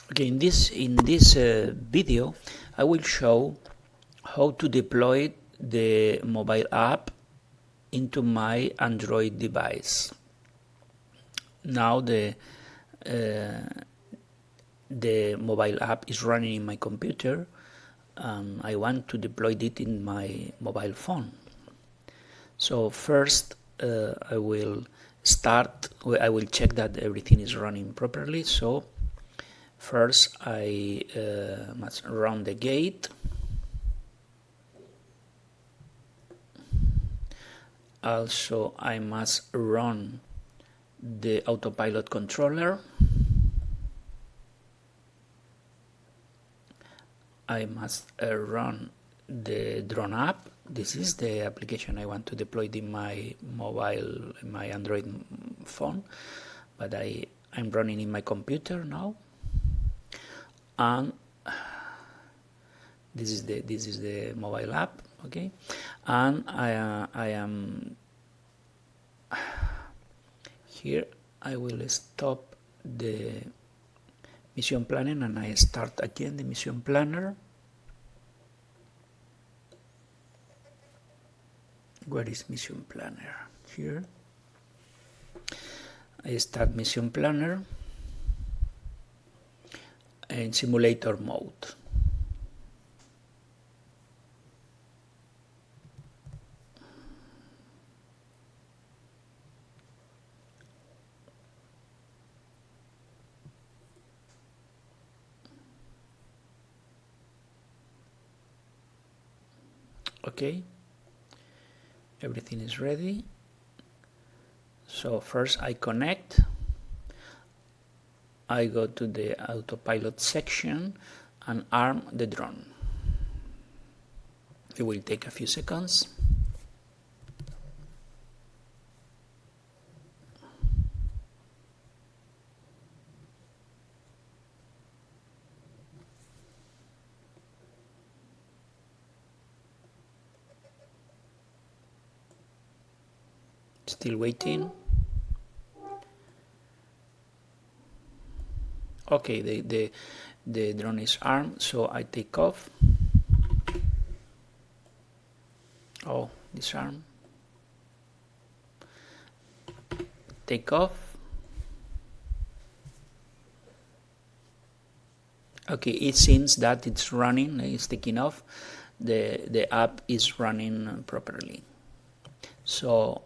Okay, in this video, I will show how to deploy the mobile app into my Android device. Now the mobile app is running in my computer, and I want to deploy it in my mobile phone. So first, I will check that everything is running properly. So first, I must run the gate. Also, I must run the autopilot controller. I must run the drone app. This is the application I want to deploy in my mobile, my Android phone, but I'm running in my computer now. And this is the mobile app, okay? And I am here. I will stop the mission planning and I start again the mission planner. Where is mission planner? Here. I start mission planner in simulator mode. Okay, everything is ready. So first I connect. I go to the autopilot section and arm the drone. It will take a few seconds. Still waiting. Okay, the drone is armed, so I take off. Oh, disarm. Take off. Okay, it seems that it's running, it's taking off. The app is running properly. So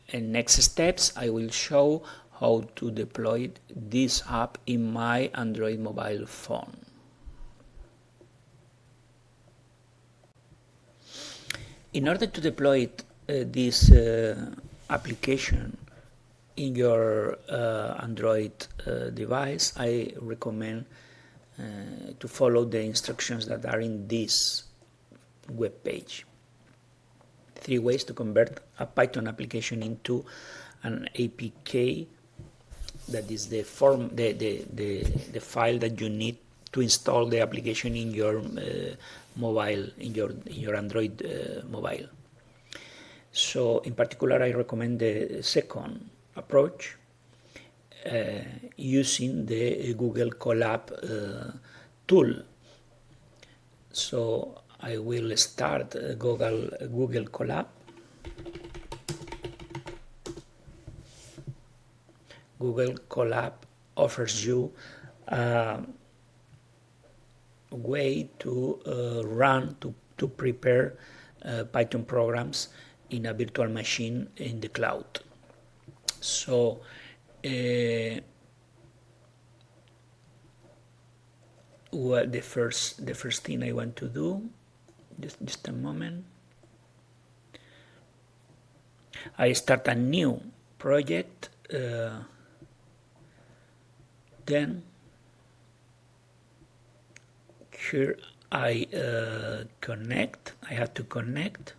in next steps, I will show how to deploy this app in my Android mobile phone. In order to deploy this application in your Android device, I recommend to follow the instructions that are in this web page. 3 ways to convert a Python application into an APK. That is the file that you need to install the application in your mobile, in your Android mobile. So in particular, I recommend the second approach, using the Google Colab tool. So I will start Google Colab. Google Colab offers you a way to prepare Python programs in a virtual machine in the cloud. So well, the first thing I want to do, just a moment, I start a new project. Then here I connect. I have to connect.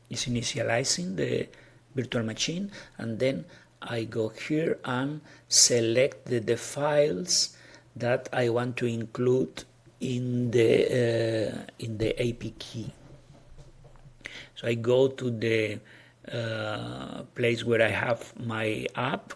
It's initializing the virtual machine, and then I go here and select the files that I want to include in the APK. So I go to the place where I have my app.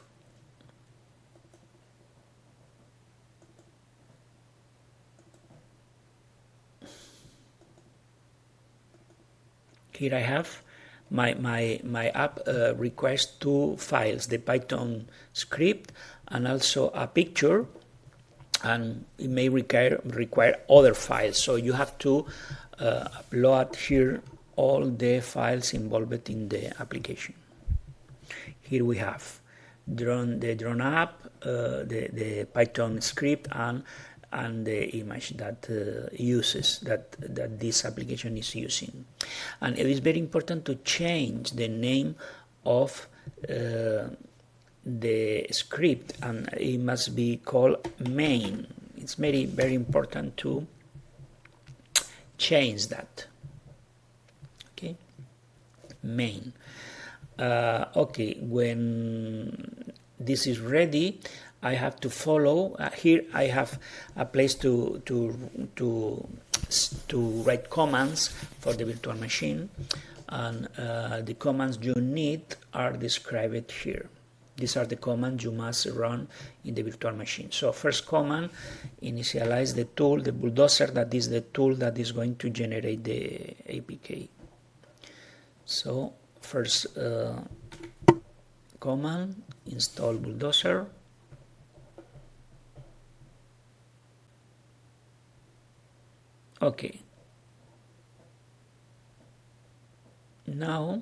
Here I have my app requires two files, the Python script and also a picture, and it may require other files. So you have to upload here all the files involved in the application. Here we have the drone app, the Python script, and the image that uses that this application is using. And it is very important to change the name of the script, and it must be called main. It's very important to change that. Okay, main. Okay, when this is ready, I have to follow. Here I have a place to write commands for the virtual machine, and the commands you need are described here. These are the commands you must run in the virtual machine. So first command, initialize the tool, the bulldozer, that is the tool that is going to generate the APK. So first command, install bulldozer. Okay. Now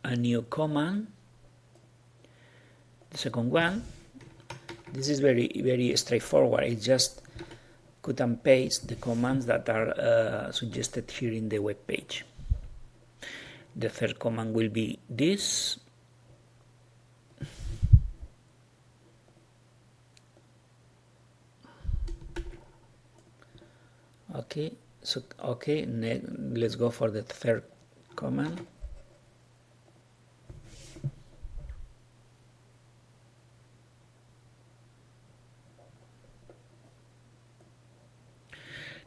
a new command, the second one. This is very straightforward. It's just cut and paste the commands that are suggested here in the web page. The third command will be this. Okay, so okay, let's go for the third command.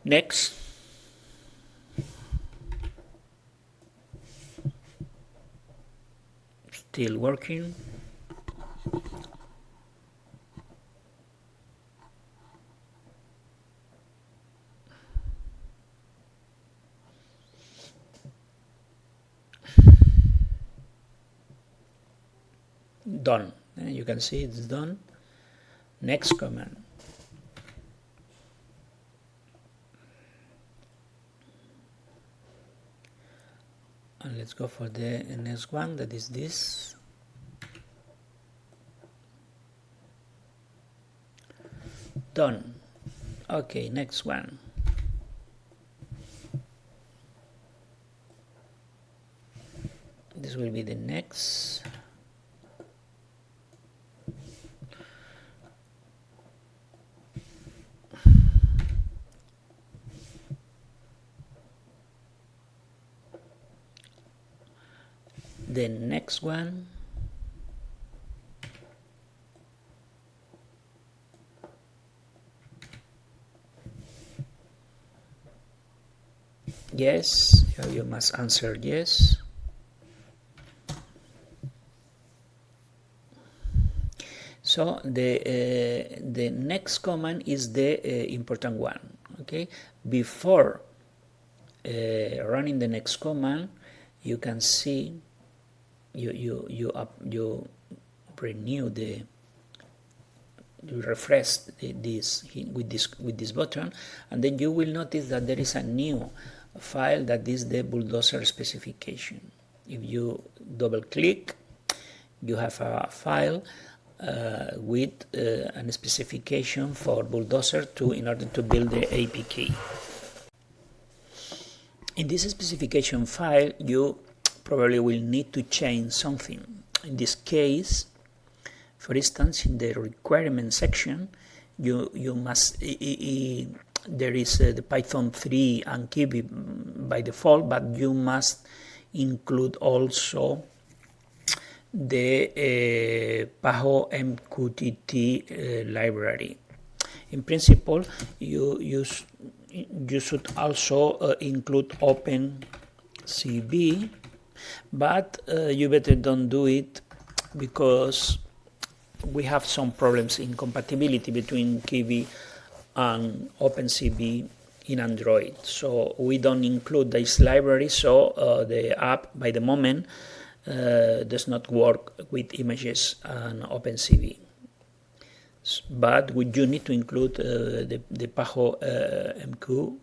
Next, still working. Done. You can see it's done. Next command. And let's go for the next one, that is this. Done. Okay, next one. This will be the next. The next one. Yes, you must answer yes. So the next command is the important one. Okay, before running the next command, you can see you renew you refresh this with this button, and then you will notice that there is a new file that is the bulldozer specification. If you double click, you have a file with a specification for bulldozer in order to build the APK. In this specification file, you probably will need to change something. In this case, for instance, in the requirement section, you must there is the Python 3 and Kiwi by default, but you must include also the PAHO MQTT library. In principle, you should also include Open CB, but you better don't do it because we have some problems in compatibility between Kiwi and OpenCV in Android. So we don't include this library, so the app by the moment does not work with images and OpenCV. But we do need to include the PAHO MQ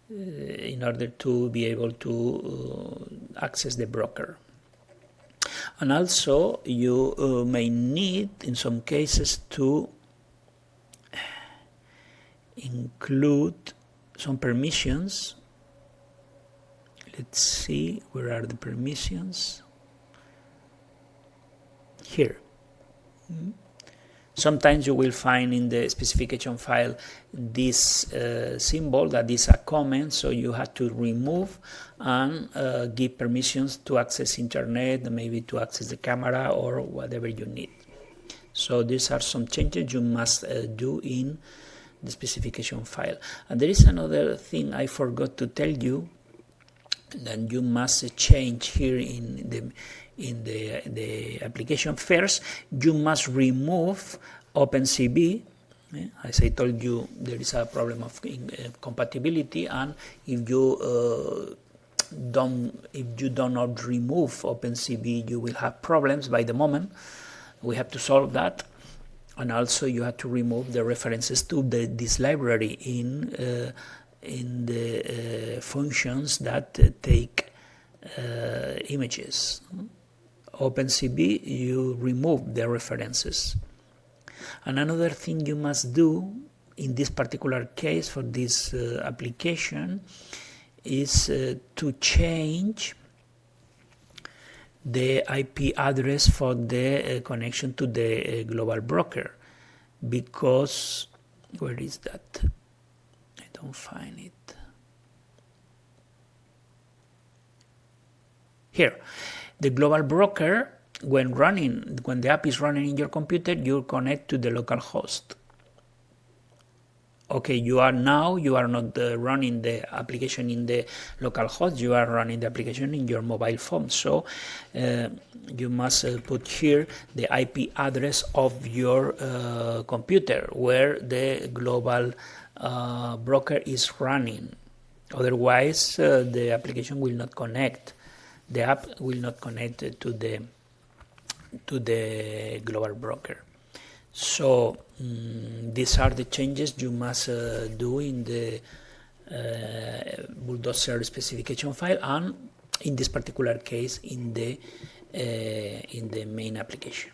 in order to be able to access the broker. And also you may need in some cases to include some permissions. Let's see, where are the permissions? Here. Sometimes you will find in the specification file this symbol that is a comment, so you have to remove and give permissions to access internet, maybe to access the camera or whatever you need. So these are some changes you must do in the specification file. And there is another thing I forgot to tell you, that you must change here in the application. First, you must remove OpenCV. As I told you, there is a problem of compatibility, and if you do not remove OpenCV, you will have problems by the moment. We have to solve that. And also you have to remove the references to this library in the functions that take images. OpenCV, you remove the references. And another thing you must do in this particular case for this application is to change the IP address for the connection to the global broker, because where is that? I don't find it. Here, the global broker, when the app is running in your computer, you connect to the local host. Okay, you are not running the application in the local host, you are running the application in your mobile phone. So you must put here the IP address of your computer where the global broker is running. Otherwise, the application will not connect. The app will not connect to the global broker. So these are the changes you must do in the Bulldozer specification file, and in this particular case in the main application.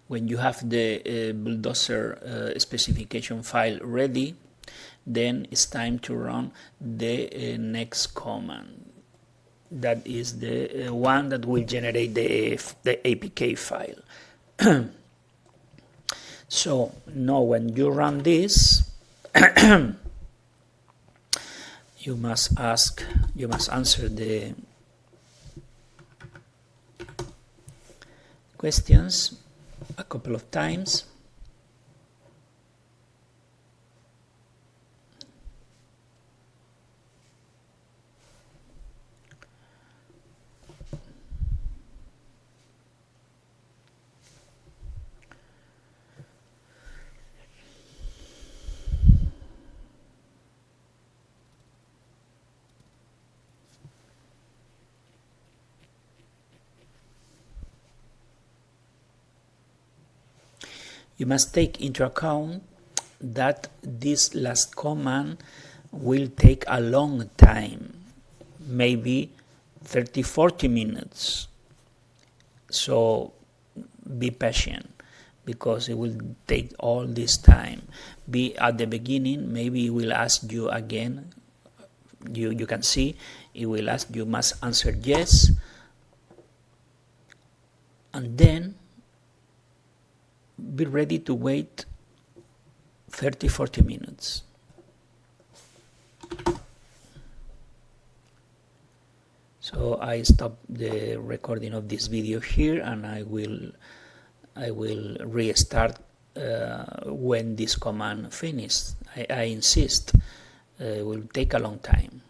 When you have the Bulldozer specification file ready, then it's time to run the next command. That is the one that will generate the Apk file. So now when you run this, you must answer the questions a couple of times. You must take into account that this last command will take a long time, maybe 30-40 minutes. So be patient, because it will take all this time. Be at the beginning, maybe it will ask you again. You can see it will ask, you must answer yes, and then be ready to wait 30-40 minutes. So I stop the recording of this video here, and I will restart when this command finishes. I insist will take a long time.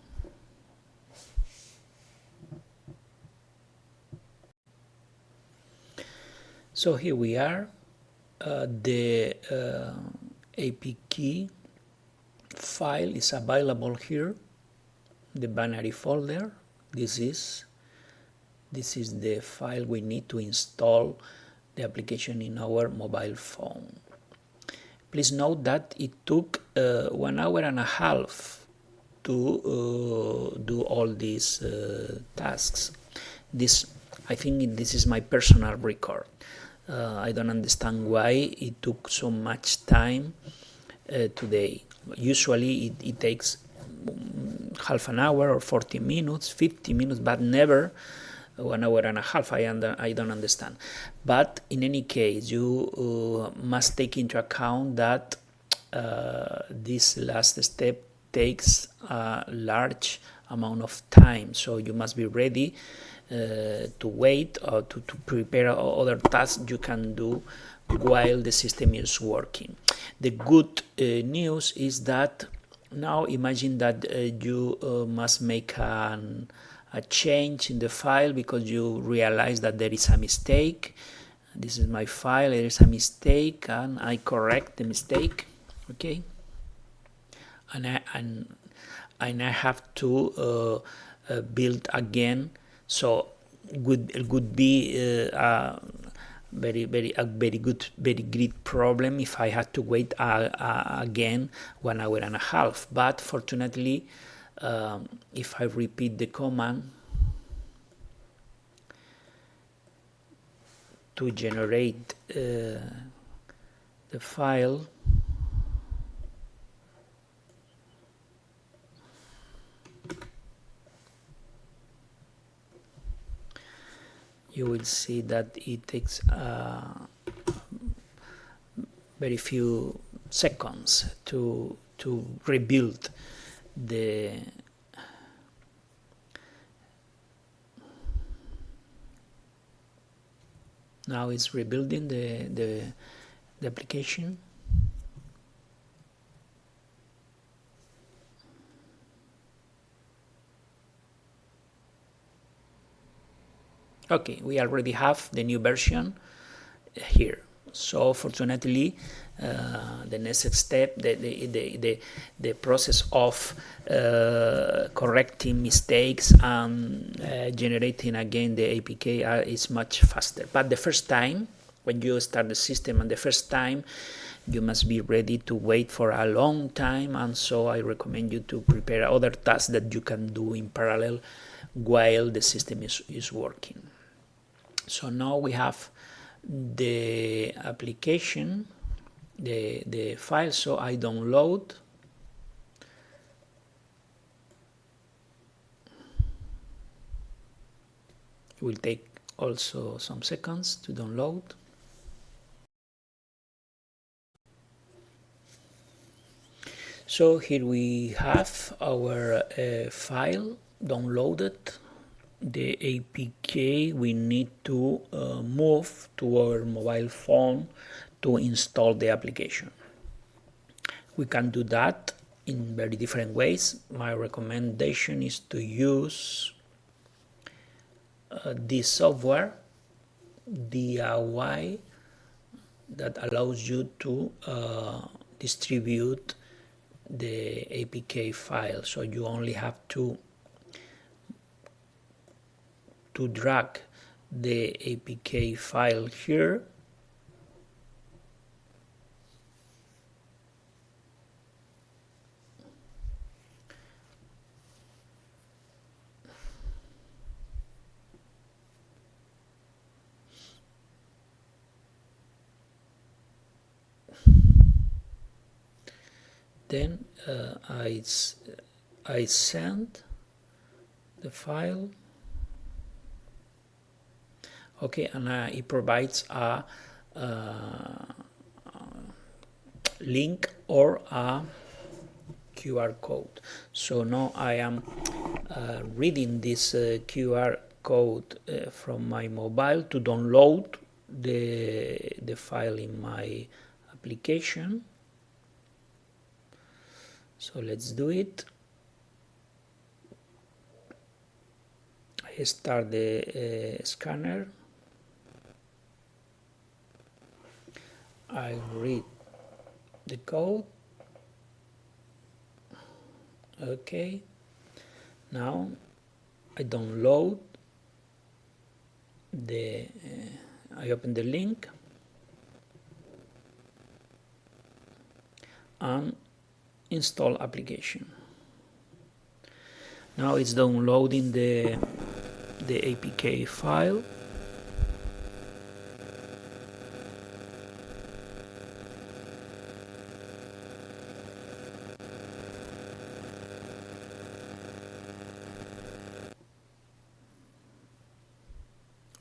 So here we are. The Apk file is available here, the binary folder. This is the file we need to install the application in our mobile phone. Please note that it took 1 hour and a half to do all these tasks. I think this is my personal record. I don't understand why it took so much time today. Usually it takes half an hour or 40 minutes, 50 minutes, but never 1 hour and a half. I don't understand. But in any case, you must take into account that this last step takes a large amount of time, so you must be ready to wait or to prepare other tasks you can do while the system is working. The good news is that now imagine that you must make a change in the file because you realize that there is a mistake. This is my file, there is a mistake, and I correct the mistake, okay? And I have to build again. So it would be a very great problem if I had to wait again 1 hour and a half. But fortunately, if I repeat the command to generate the file, you will see that it takes very few seconds to rebuild the now it's rebuilding the application. Okay, we already have the new version here. So fortunately, the next step, the process of correcting mistakes and generating again the APK is much faster. But the first time, when you start the system, and the first time, you must be ready to wait for a long time. And so I recommend you to prepare other tasks that you can do in parallel while the system is working. So now we have the application, the file, so I download. It will take also some seconds to download. So here we have our file downloaded. The APK we need to move to our mobile phone to install the application. We can do that in very different ways. My recommendation is to use this software, DIY, that allows you to distribute the APK file. So you only have to drag the APK file here, then I send the file. Okay, and it provides a link or a QR code. So now I am reading this QR code from my mobile to download the file in my application. So let's do it. I start the scanner. I read the code. Okay. Now I download the. I open the link and install application. Now it's downloading the Apk file.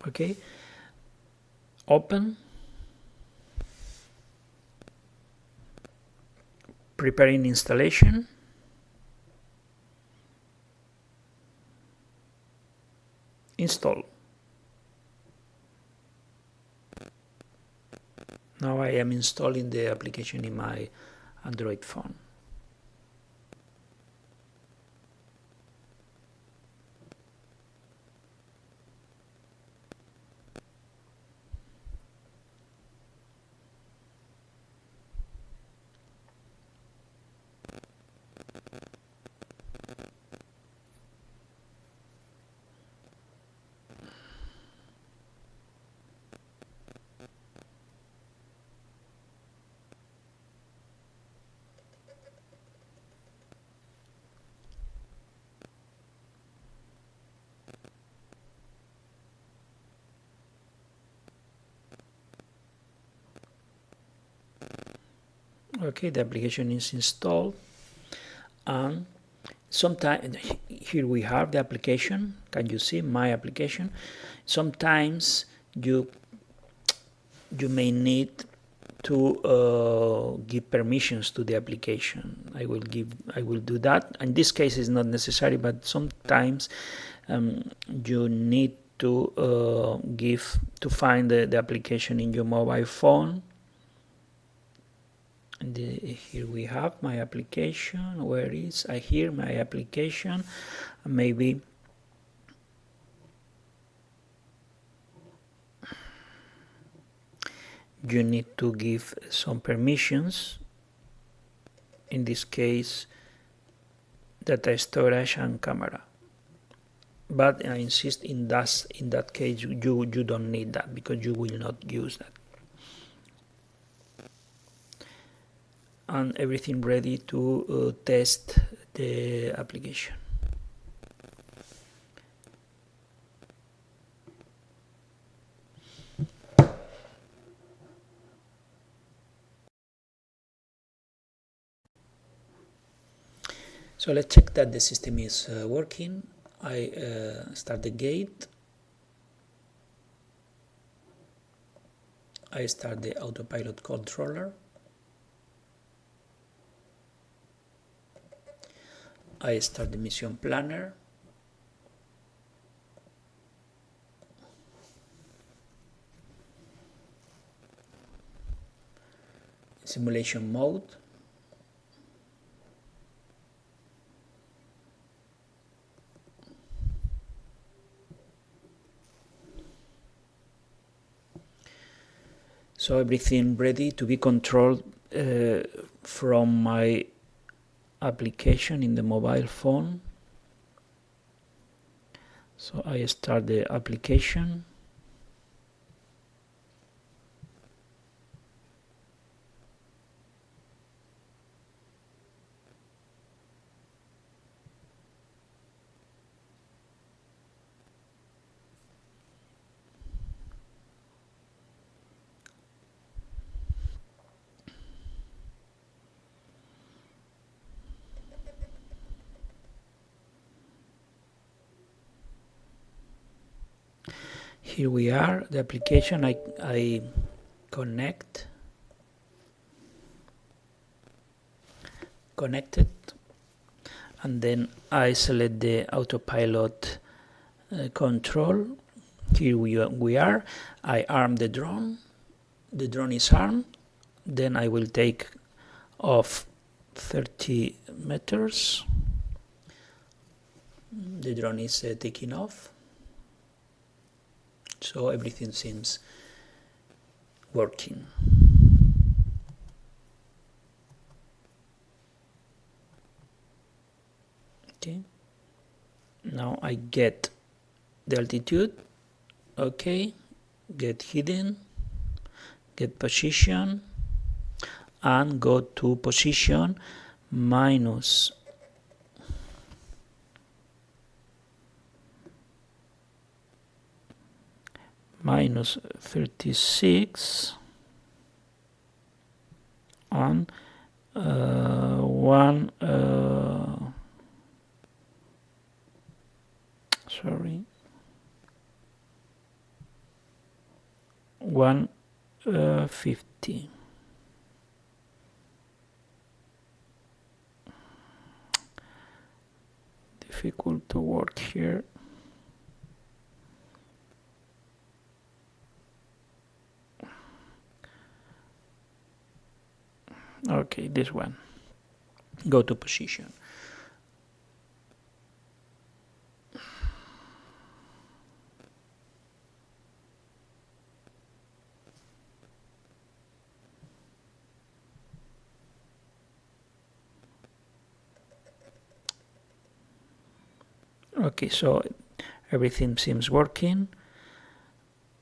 Okay, open, preparing installation, install. Now I am installing the application in my Android phone. Okay, the application is installed, and sometimes here we have the application. Can you see my application? Sometimes you may need to give permissions to the application. I will do that. In this case, it's not necessary, but sometimes you need to find the application in your mobile phone. And here we have my application. Where is here my application? Maybe you need to give some permissions. In this case, data storage and camera. But I insist in that case you don't need that, because you will not use that. And everything ready to test the application. So let's check that the system is working. I start the gate. I start the autopilot controller. I start the mission planner. Simulation mode. So everything ready to be controlled from my application in the mobile phone. So I start the application. Here we are, the application. I connected, and then I select the autopilot control. Here we are. I arm the drone. The drone is armed. Then I will take off 30 meters. The drone is taking off, so everything seems working. Okay, now I get the altitude. Okay, get hidden, get position, and go to position minus minus 36 and one sorry 150. Difficult to work here. Okay, this one. Go to position. Okay, so everything seems working.